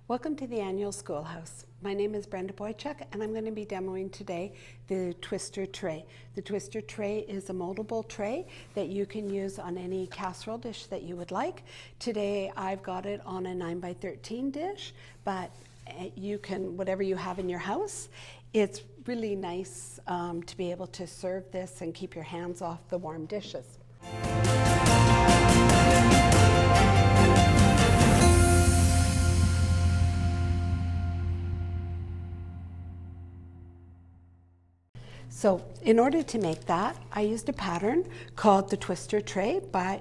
Welcome to the annual Schoolhouse. My name is Brenda and I'm going to be demoing today the twister tray. The twister tray is a moldable tray that you can use on any casserole dish that you would like. Today I've got it on a 9x13 dish, but you can, whatever you have in your house. It's really nice to be able to serve this and keep your hands off the warm dishes. So in order to make that, I used a pattern called the Twister Tray by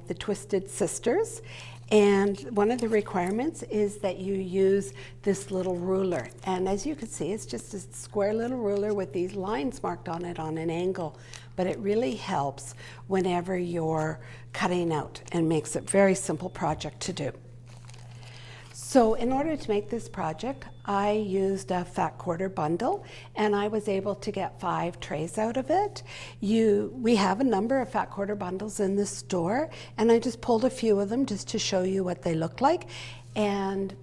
the Twisted Sisters. And one of the requirements is that you use this little ruler. And as you can see, it's just a square little ruler with these lines marked on it on an angle. But it really helps whenever you're cutting out and makes it a very simple project to do. So in order to make this project, I used a fat quarter bundle and I was able to get 5 trays out of it. We have a number of fat quarter bundles in the store and I just pulled a few of them just to show you what they look like. And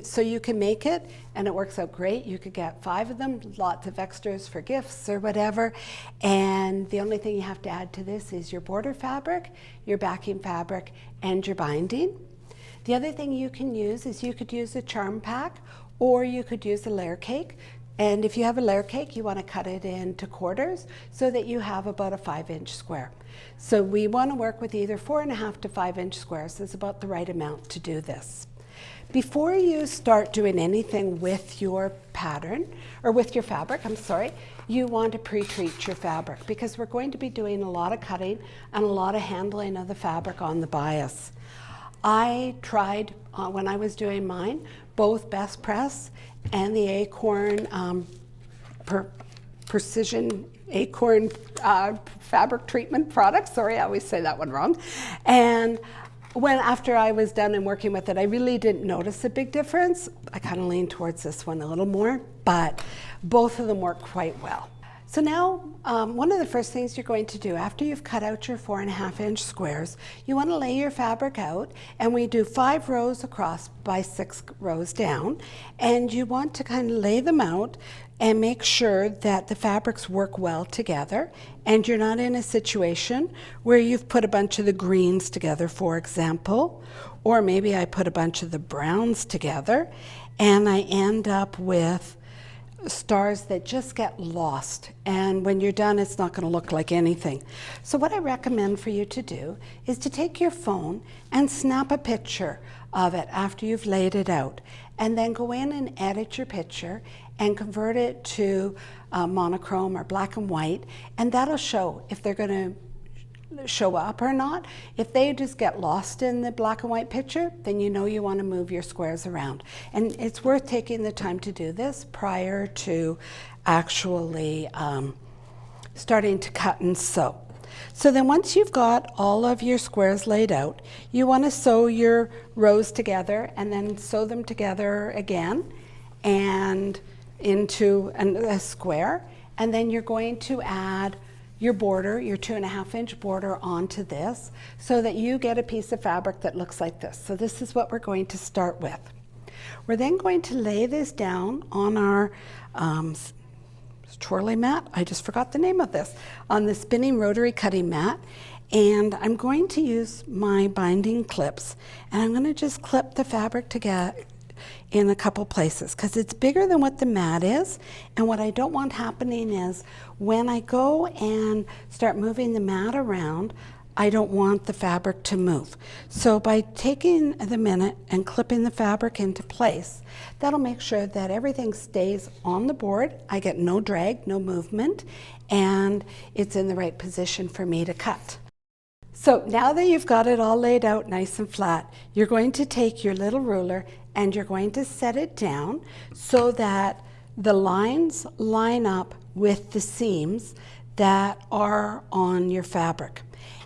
so you can make it and it works out great. You could get 5 of them, lots of extras for gifts or whatever. And the only thing you have to add to this is your border fabric, your backing fabric, and your binding. The other thing you can use is you could use a charm pack or you could use a layer cake. And if you have a layer cake, you want to cut it into quarters so that you have about a 5-inch square. So we want to work with either 4.5 to 5-inch squares. That's about the right amount to do this. Before you start doing anything with your pattern, or with your fabric, you want to pre-treat your fabric because we're going to be doing a lot of cutting and a lot of handling of the fabric on the bias. I tried, when I was doing mine, both Best Press and the Acorn Precision Acorn fabric treatment products. Sorry, I always say that one wrong. And after I was done and working with it, I really didn't notice a big difference. I kind of leaned towards this one a little more, but both of them work quite well. So now, one of the first things you're going to do after you've cut out your 4.5-inch squares, you want to lay your fabric out, and we do 5 rows across by 6 rows down, and you want to kind of lay them out and make sure that the fabrics work well together, and you're not in a situation where you've put a bunch of the greens together, for example, or maybe I put a bunch of the browns together, and I end up with stars that just get lost, and when you're done it's not going to look like anything. So what I recommend for you to do is to take your phone and snap a picture of it after you've laid it out, and then go in and edit your picture and convert it to monochrome or black and white, and that'll show if they're going to show up or not. If they just get lost in the black and white picture, then you know you want to move your squares around. And it's worth taking the time to do this prior to actually starting to cut and sew. So then once you've got all of your squares laid out, you want to sew your rows together and then sew them together again and into a square, and then you're going to add your border, your 2.5-inch border onto this so that you get a piece of fabric that looks like this. So this is what we're going to start with. We're then going to lay this down on our twirly mat. I just forgot the name of this. On the spinning rotary cutting mat. And I'm going to use my binding clips and I'm going to just clip the fabric together in a couple places because it's bigger than what the mat is, and what I don't want happening is when I go and start moving the mat around, I don't want the fabric to move. So by taking the minute and clipping the fabric into place, that'll make sure that everything stays on the board. I get no drag, no movement, and it's in the right position for me to cut. So now that you've got it all laid out nice and flat, you're going to take your little ruler and you're going to set it down so that the lines line up with the seams that are on your fabric.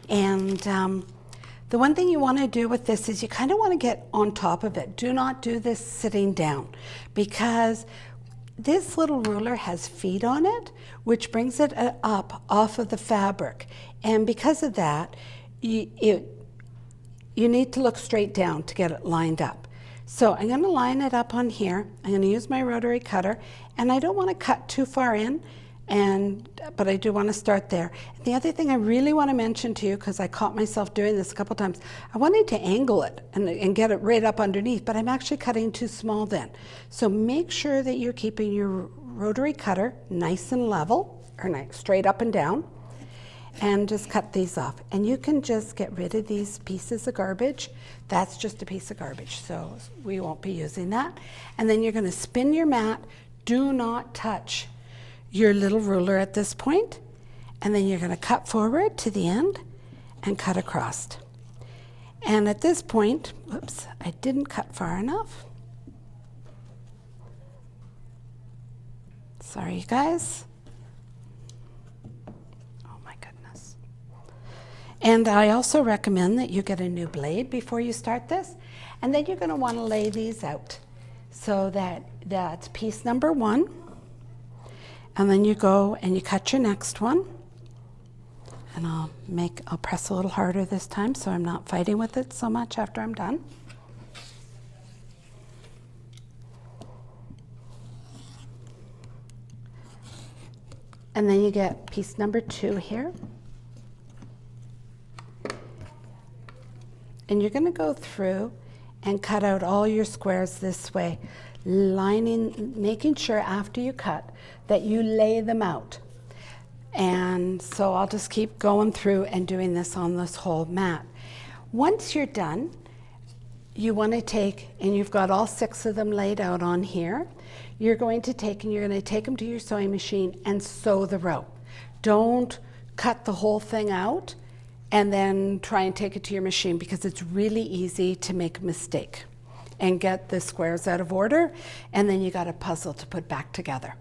And the one thing you want to do with this is you kind of want to get on top of it. Do not do this sitting down because this little ruler has feet on it, which brings it up off of the fabric. And because of that, you need to look straight down to get it lined up. So I'm going to line it up on here. I'm going to use my rotary cutter, and I don't want to cut too far in, but I do want to start there. And the other thing I really want to mention to you, because I caught myself doing this a couple times, I wanted to angle it and get it right up underneath, but I'm actually cutting too small then. So make sure that you're keeping your rotary cutter nice and level, or nice, straight up and down, and just cut these off. And you can just get rid of these pieces of garbage. That's just a piece of garbage, so we won't be using that. And then you're going to spin your mat. Do not touch your little ruler at this point, and then you're going to cut forward to the end and cut across. And at this point, whoops, I didn't cut far enough. Sorry, you guys. Oh my goodness. And I also recommend that you get a new blade before you start this, and then you're going to want to lay these out so that that's piece number 1. And then you go and you cut your next one. And I'll press a little harder this time so I'm not fighting with it so much after I'm done. And then you get piece number 2 here. And you're going to go through and cut out all your squares this way, making sure after you cut that you lay them out. And so I'll just keep going through and doing this on this whole mat. Once you're done, you want to take, and you've got all 6 of them laid out on here, you're going to take them to your sewing machine and sew the row. Don't cut the whole thing out and then try and take it to your machine, because it's really easy to make a mistake and get the squares out of order, and then you got a puzzle to put back together.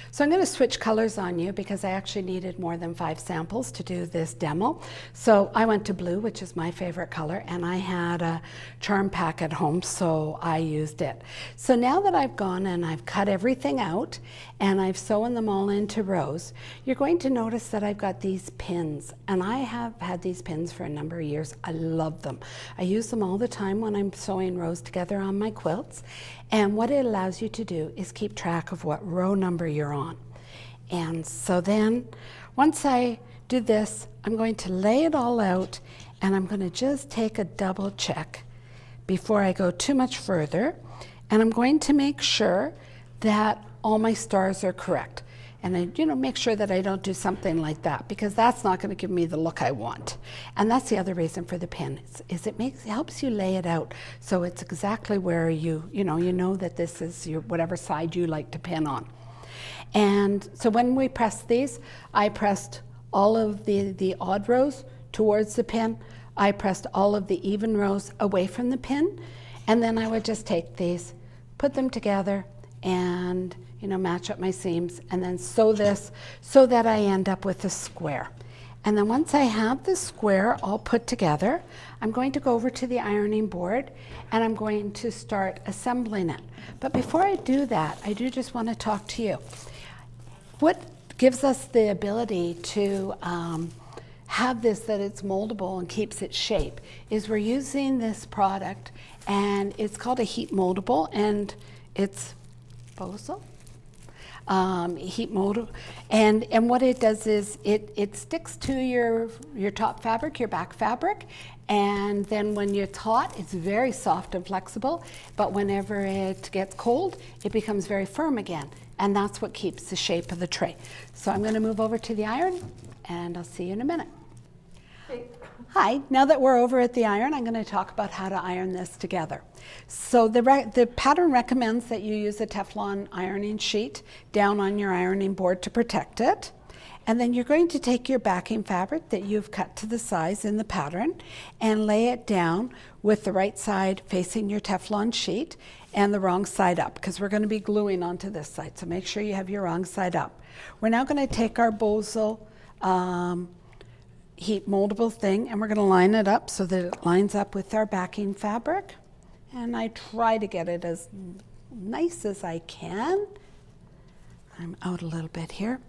So I'm going to switch colors on you because I actually needed more than 5 samples to do this demo. So I went to blue, which is my favorite color, and I had a charm pack at home, so I used it. So now that I've gone and I've cut everything out and I've sewn them all into rows, you're going to notice that I've got these pins, and I have had these pins for a number of years. I love them. I use them all the time when I'm sewing rows together on my quilts. And what it allows you to do is keep track of what row number you're on. And so then, once I do this, I'm going to lay it all out, and I'm going to just take a double check before I go too much further. And I'm going to make sure that all my stars are correct. And I, make sure that I don't do something like that, because that's not going to give me the look I want. And that's the other reason for the pin, is it helps you lay it out so it's exactly where you know that this is your whatever side you like to pin on. And so when we press these, I pressed all of the odd rows towards the pin. I pressed all of the even rows away from the pin, and then I would just take these, put them together, and match up my seams, and then sew this so that I end up with a square. And then once I have the square all put together, I'm going to go over to the ironing board and I'm going to start assembling it. But before I do that, I do just want to talk to you. What gives us the ability to have this, that it's moldable and keeps its shape, is we're using this product, and it's called a heat moldable, and it's Bozo. Heat moldable, and what it does is it sticks to your top fabric, your back fabric, and then when it's hot, it's very soft and flexible, but whenever it gets cold, it becomes very firm again, and that's what keeps the shape of the tray. So I'm going to move over to the iron, and I'll see you in a minute. Hi, now that we're over at the iron, I'm going to talk about how to iron this together. So the pattern recommends that you use a Teflon ironing sheet down on your ironing board to protect it. And then you're going to take your backing fabric that you've cut to the size in the pattern and lay it down with the right side facing your Teflon sheet and the wrong side up, because we're going to be gluing onto this side. So make sure you have your wrong side up. We're now going to take our Bozo heat moldable thing, and we're going to line it up so that it lines up with our backing fabric. And I try to get it as nice as I can. I'm out a little bit here.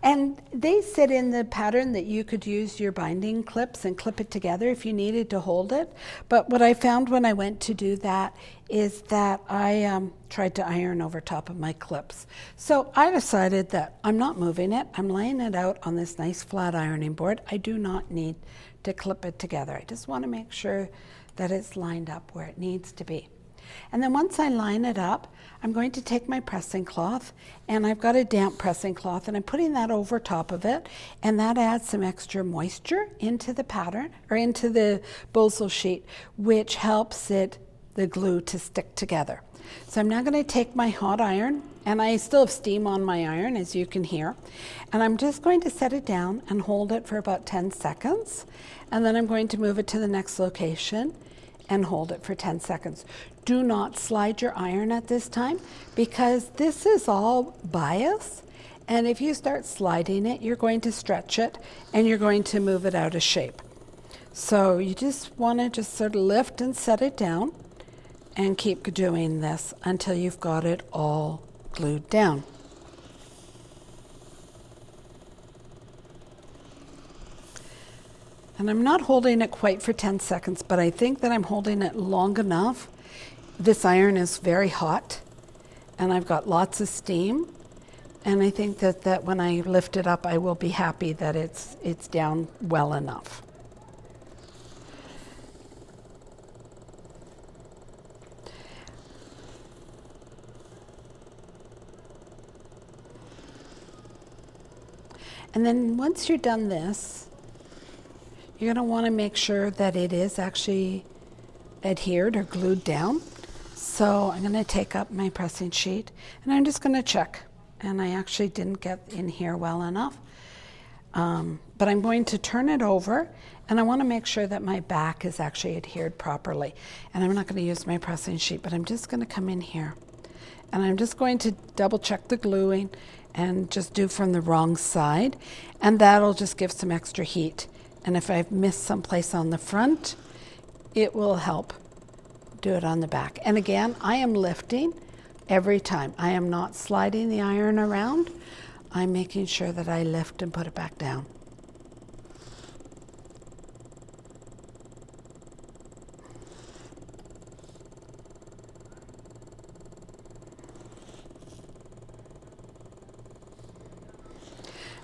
And they sit in the pattern that you could use your binding clips and clip it together if you needed to hold it. But what I found when I went to do that is that I tried to iron over top of my clips. So I decided that I'm not moving it. I'm laying it out on this nice flat ironing board. I do not need to clip it together. I just want to make sure that it's lined up where it needs to be. And then once I line it up, I'm going to take my pressing cloth, and I've got a damp pressing cloth, and I'm putting that over top of it, and that adds some extra moisture into the pattern, or into the Bosal sheet, which helps the glue to stick together. So I'm now going to take my hot iron, and I still have steam on my iron, as you can hear, and I'm just going to set it down and hold it for about 10 seconds, and then I'm going to move it to the next location and hold it for 10 seconds. Do not slide your iron at this time, because this is all bias, and if you start sliding it, you're going to stretch it and you're going to move it out of shape. So you just want to just sort of lift and set it down and keep doing this until you've got it all glued down. And I'm not holding it quite for 10 seconds, but I think that I'm holding it long enough. This iron is very hot, and I've got lots of steam. And I think that when I lift it up, I will be happy that it's down well enough. And then once you're done this, you're going to want to make sure that it is actually adhered or glued down. So I'm going to take up my pressing sheet, and I'm just going to check. And I actually didn't get in here well enough. But I'm going to turn it over, and I want to make sure that my back is actually adhered properly. And I'm not going to use my pressing sheet, but I'm just going to come in here. And I'm just going to double check the gluing and just do from the wrong side. And that'll just give some extra heat. And if I've missed someplace on the front, it will help do it on the back. And again, I am lifting every time. I am not sliding the iron around. I'm making sure that I lift and put it back down.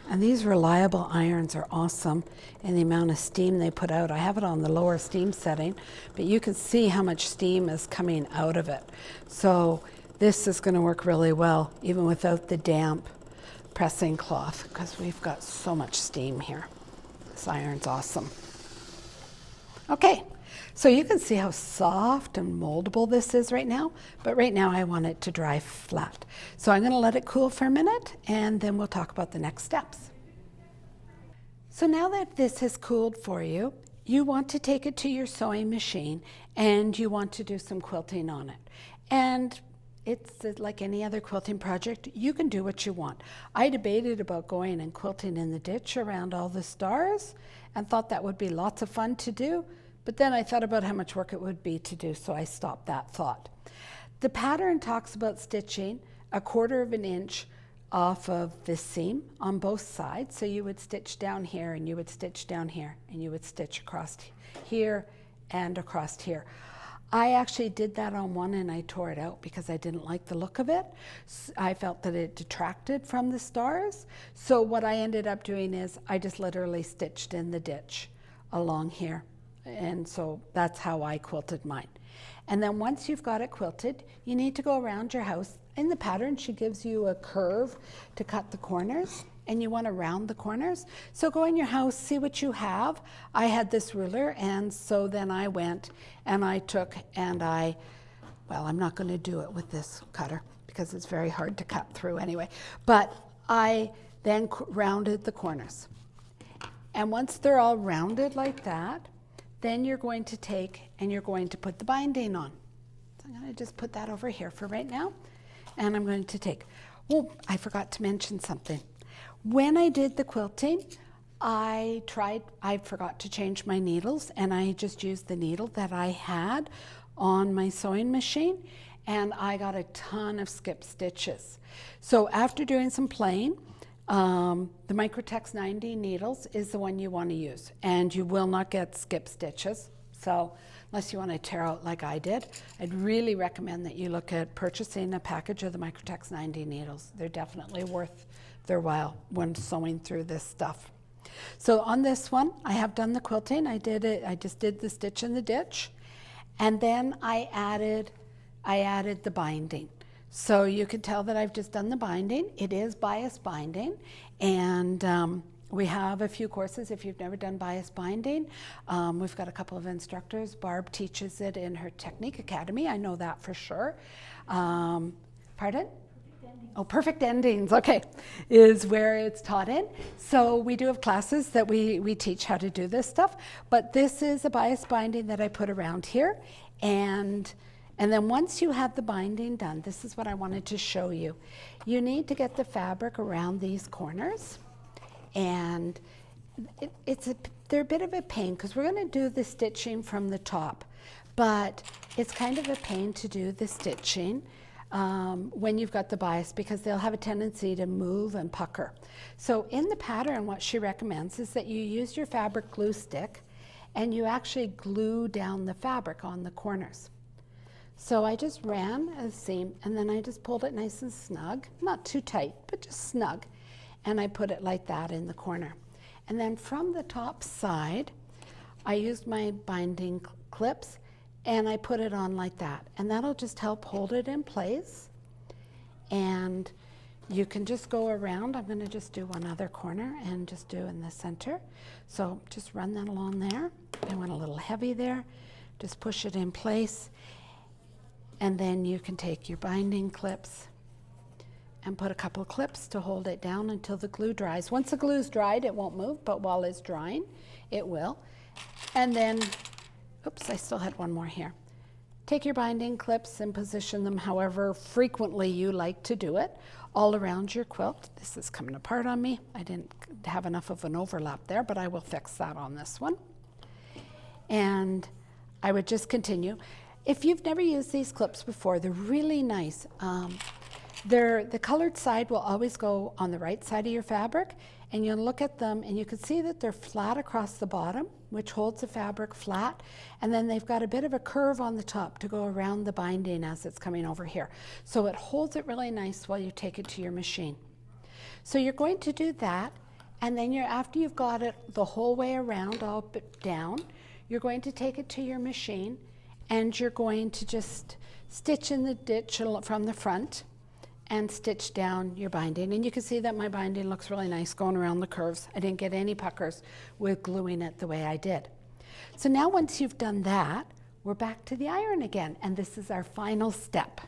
And these reliable irons are awesome in the amount of steam they put out. I have it on the lower steam setting, but you can see how much steam is coming out of it. So this is going to work really well, even without the damp pressing cloth, because we've got so much steam here. This iron's awesome. Okay, so you can see how soft and moldable this is right now, but right now I want it to dry flat. So I'm going to let it cool for a minute, and then we'll talk about the next steps. So now that this has cooled for you, you want to take it to your sewing machine, and you want to do some quilting on it. And it's like any other quilting project, you can do what you want. I debated about going and quilting in the ditch around all the stars and thought that would be lots of fun to do, but then I thought about how much work it would be to do, so I stopped that thought. The pattern talks about stitching 1/4 of an inch off of this seam on both sides. So you would stitch down here, and you would stitch down here, and you would stitch across here and across here. I actually did that on one, and I tore it out because I didn't like the look of it. I felt that it detracted from the stars. So what I ended up doing is I just literally stitched in the ditch along here. And so that's how I quilted mine. And then once you've got it quilted, you need to go around your house. In the pattern, she gives you a curve to cut the corners, and you want to round the corners. So go in your house, see what you have. I had this ruler, and so then I went and I took and well, I'm not going to do it with this cutter because it's very hard to cut through anyway, but I then rounded the corners. And once they're all rounded like that, then you're going to take and you're going to put the binding on. So I'm going to just put that over here for right now. And I'm going to take, oh, I forgot to mention something. When I did the quilting, I forgot to change my needles, and I just used the needle that I had on my sewing machine, and I got a ton of skip stitches. So after doing some playing, The Microtex 90 needles is the one you want to use, and you will not get skip stitches. So unless you want to tear out like I did, I'd really recommend that you look at purchasing a package of the Microtex 90 needles. They're definitely worth their while when sewing through this stuff. So on this one, I have done the quilting. I just did the stitch in the ditch, and then I added the binding. So you can tell that I've just done the binding. It is bias binding, and we have a few courses if you've never done bias binding. We've got a couple of instructors. Barb teaches it in her Technique Academy. I know that for sure. Pardon? Oh, Perfect Endings, okay, is where it's taught in. So we do have classes that we teach how to do this stuff, but this is a bias binding that I put around here. And then once you have the binding done, this is what I wanted to show you. You need to get the fabric around these corners, and they're a bit of a pain because we're going to do the stitching from the top, but it's kind of a pain to do the stitching when you've got the bias, because they'll have a tendency to move and pucker. So in the pattern, what she recommends is that you use your fabric glue stick and you actually glue down the fabric on the corners. So I just ran a seam and then I just pulled it nice and snug, not too tight, but just snug. And I put it like that in the corner. And then from the top side, I used my binding clips and I put it on like that. And that'll just help hold it in place. And you can just go around. I'm going to just do one other corner and just do in the center. So just run that along there. I went a little heavy there. Just push it in place. And then you can take your binding clips and put a couple of clips to hold it down until the glue dries. Once the glue's dried, it won't move, but while it's drying, it will. And then, oops, I still had one more here. Take your binding clips and position them however frequently you like to do it, all around your quilt. This is coming apart on me. I didn't have enough of an overlap there, but I will fix that on this one. And I would just continue. If you've never used these clips before, they're really nice. The colored side will always go on the right side of your fabric, and you'll look at them and you can see that they're flat across the bottom, which holds the fabric flat, and then they've got a bit of a curve on the top to go around the binding as it's coming over here. So it holds it really nice while you take it to your machine. So you're going to do that, and then after you've got it the whole way around, all down, you're going to take it to your machine and you're going to just stitch in the ditch from the front and stitch down your binding. And you can see that my binding looks really nice going around the curves. I didn't get any puckers with gluing it the way I did. So now once you've done that, we're back to the iron again, and this is our final step.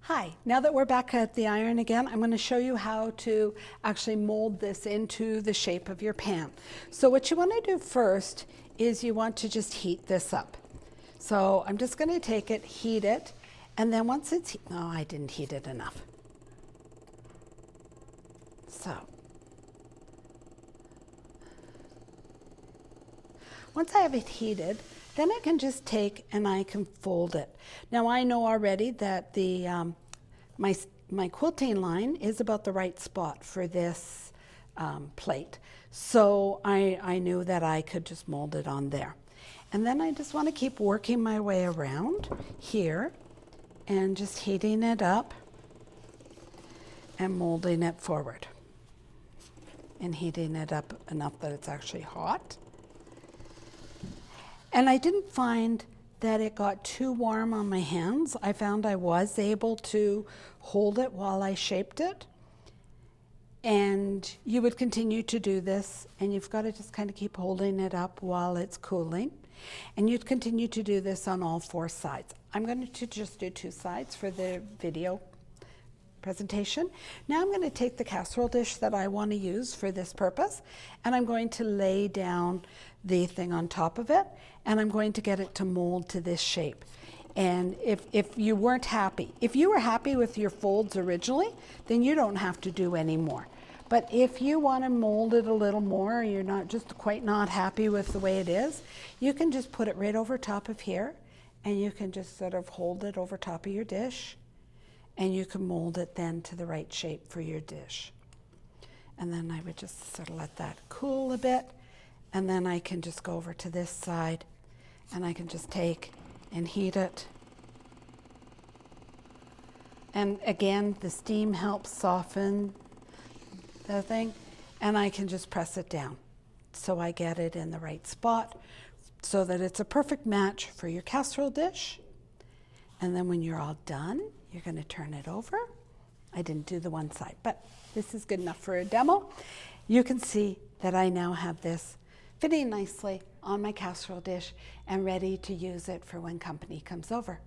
Hi, now that we're back at the iron again, I'm going to show you how to actually mold this into the shape of your pan. So what you want to do first is you want to just heat this up. So I'm just going to take it, heat it, and then once it's, oh, I didn't heat it enough. So once I have it heated, then I can just take and I can fold it. Now I know already that my quilting line is about the right spot for this plate. So I knew that I could just mold it on there. And then I just want to keep working my way around here and just heating it up and molding it forward. And heating it up enough that it's actually hot. And I didn't find that it got too warm on my hands. I found I was able to hold it while I shaped it. And you would continue to do this, and you've got to just kind of keep holding it up while it's cooling. And you'd continue to do this on all four sides. I'm going to just do two sides for the video presentation. Now I'm going to take the casserole dish that I want to use for this purpose, and I'm going to lay down the thing on top of it, and I'm going to get it to mold to this shape. And if you weren't happy, if you were happy with your folds originally, then you don't have to do any more. But if you want to mold it a little more, or you're not happy with the way it is, you can just put it right over top of here, and you can just sort of hold it over top of your dish and you can mold it then to the right shape for your dish. And then I would just sort of let that cool a bit, and then I can just go over to this side, and I can just take and heat it. And again, the steam helps soften the thing, and I can just press it down so I get it in the right spot so that it's a perfect match for your casserole dish. And then when you're all done, you're going to turn it over. I didn't do the one side, but this is good enough for a demo. You can see that I now have this fitting nicely on my casserole dish and ready to use it for when company comes over.